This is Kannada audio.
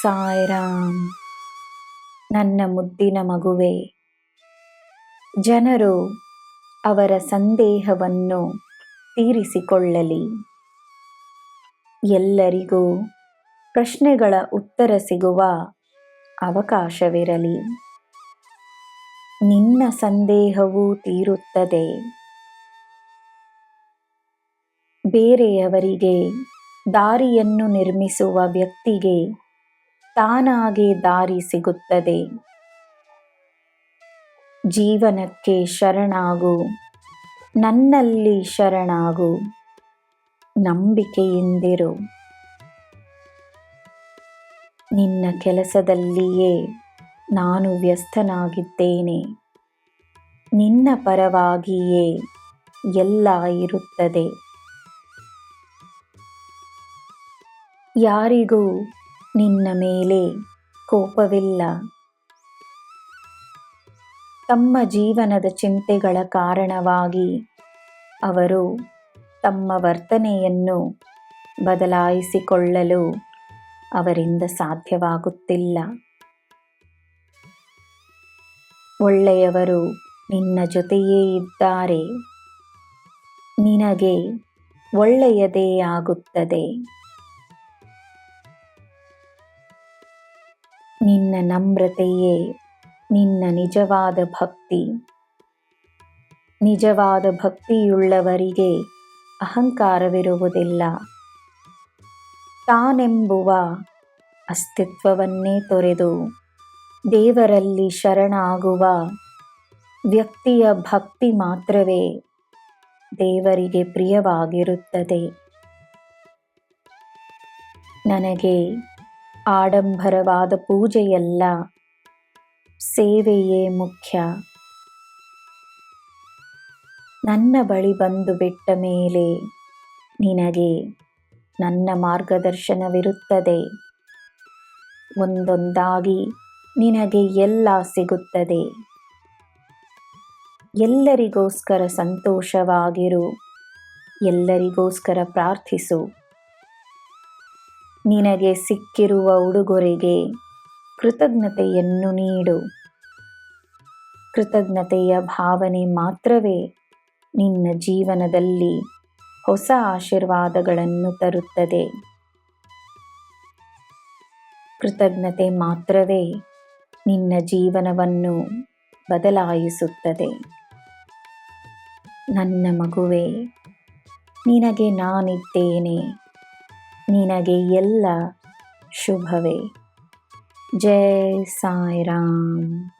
ಸಾಯಿರಾಮ್. ನನ್ನ ಮುದ್ದಿನ ಮಗುವೆ, ಜನರು ಅವರ ಸಂದೇಹವನ್ನು ತೀರಿಸಿಕೊಳ್ಳಲಿ. ಎಲ್ಲರಿಗೂ ಪ್ರಶ್ನೆಗಳ ಉತ್ತರ ಸಿಗುವ ಅವಕಾಶವಿರಲಿ. ನಿನ್ನ ಸಂದೇಹವೂ ತೀರುತ್ತದೆ. ಬೇರೆಯವರಿಗೆ ದಾರಿಯನ್ನು ನಿರ್ಮಿಸುವ ವ್ಯಕ್ತಿಗೆ ತಾನಾಗೇ ದಾರಿ ಸಿಗುತ್ತದೆ. ಜೀವನಕ್ಕೆ ಶರಣಾಗು, ನನ್ನಲ್ಲಿ ಶರಣಾಗು, ನಂಬಿಕೆಯಿಂದಿರು. ನಿನ್ನ ಕೆಲಸದಲ್ಲಿಯೇ ನಾನು ವ್ಯಸ್ತನಾಗಿದ್ದೇನೆ. ನಿನ್ನ ಪರವಾಗಿಯೇ ಎಲ್ಲ ಇರುತ್ತದೆ. ಯಾರಿಗೂ ನಿನ್ನ ಮೇಲೆ ಕೋಪವಿಲ್ಲ. ತಮ್ಮ ಜೀವನದ ಚಿಂತೆಗಳ ಕಾರಣವಾಗಿ ಅವರು ತಮ್ಮ ವರ್ತನೆಯನ್ನು ಬದಲಾಯಿಸಿಕೊಳ್ಳಲು ಅವರಿಂದ ಸಾಧ್ಯವಾಗುತ್ತಿಲ್ಲ. ಒಳ್ಳೆಯವರು ನಿನ್ನ ಜೊತೆಯೇ ಇದ್ದಾರೆ. ನಿನಗೆ ಒಳ್ಳೆಯದೇ ಆಗುತ್ತದೆ. ನಿನ್ನ ನಮ್ರತೆಯೇ ನಿನ್ನ ನಿಜವಾದ ಭಕ್ತಿ. ನಿಜವಾದ ಭಕ್ತಿಯುಳ್ಳವರಿಗೆ ಅಹಂಕಾರವಿರುವುದಿಲ್ಲ. ತಾನೆಂಬುವ ಅಸ್ತಿತ್ವವನ್ನೇ ತೊರೆದು ದೇವರಲ್ಲಿ ಶರಣಾಗುವ ವ್ಯಕ್ತಿಯ ಭಕ್ತಿ ಮಾತ್ರವೇ ದೇವರಿಗೆ ಪ್ರಿಯವಾಗಿರುತ್ತದೆ. ನನಗೆ ಆಡಂಬರವಾದ ಪೂಜೆಯಲ್ಲ, ಸೇವೆಯೇ ಮುಖ್ಯ. ನನ್ನ ಬಳಿ ಬಂದು ಬಿಟ್ಟ ಮೇಲೆ ನಿನಗೆ ನನ್ನ ಮಾರ್ಗದರ್ಶನವಿರುತ್ತದೆ. ಒಂದೊಂದಾಗಿ ನಿನಗೆ ಎಲ್ಲ ಸಿಗುತ್ತದೆ. ಎಲ್ಲರಿಗೋಸ್ಕರ ಸಂತೋಷವಾಗಿರು. ಎಲ್ಲರಿಗೋಸ್ಕರ ಪ್ರಾರ್ಥಿಸು. ನಿನಗೆ ಸಿಕ್ಕಿರುವ ಉಡುಗೊರೆಗೆ ಕೃತಜ್ಞತೆಯನ್ನು ನೀಡು. ಕೃತಜ್ಞತೆಯ ಭಾವನೆ ಮಾತ್ರವೇ ನಿನ್ನ ಜೀವನದಲ್ಲಿ ಹೊಸ ಆಶೀರ್ವಾದಗಳನ್ನು ತರುತ್ತದೆ. ಕೃತಜ್ಞತೆ ಮಾತ್ರವೇ ನಿನ್ನ ಜೀವನವನ್ನು ಬದಲಾಯಿಸುತ್ತದೆ. ನನ್ನ ಮಗುವೆ, ನಿನಗೆ ನಾನಿದ್ದೇನೆ. ನಿನಗೆ ಎಲ್ಲ ಶುಭವೇ. ಜೈ ಸಾಯಿರಾಮ್.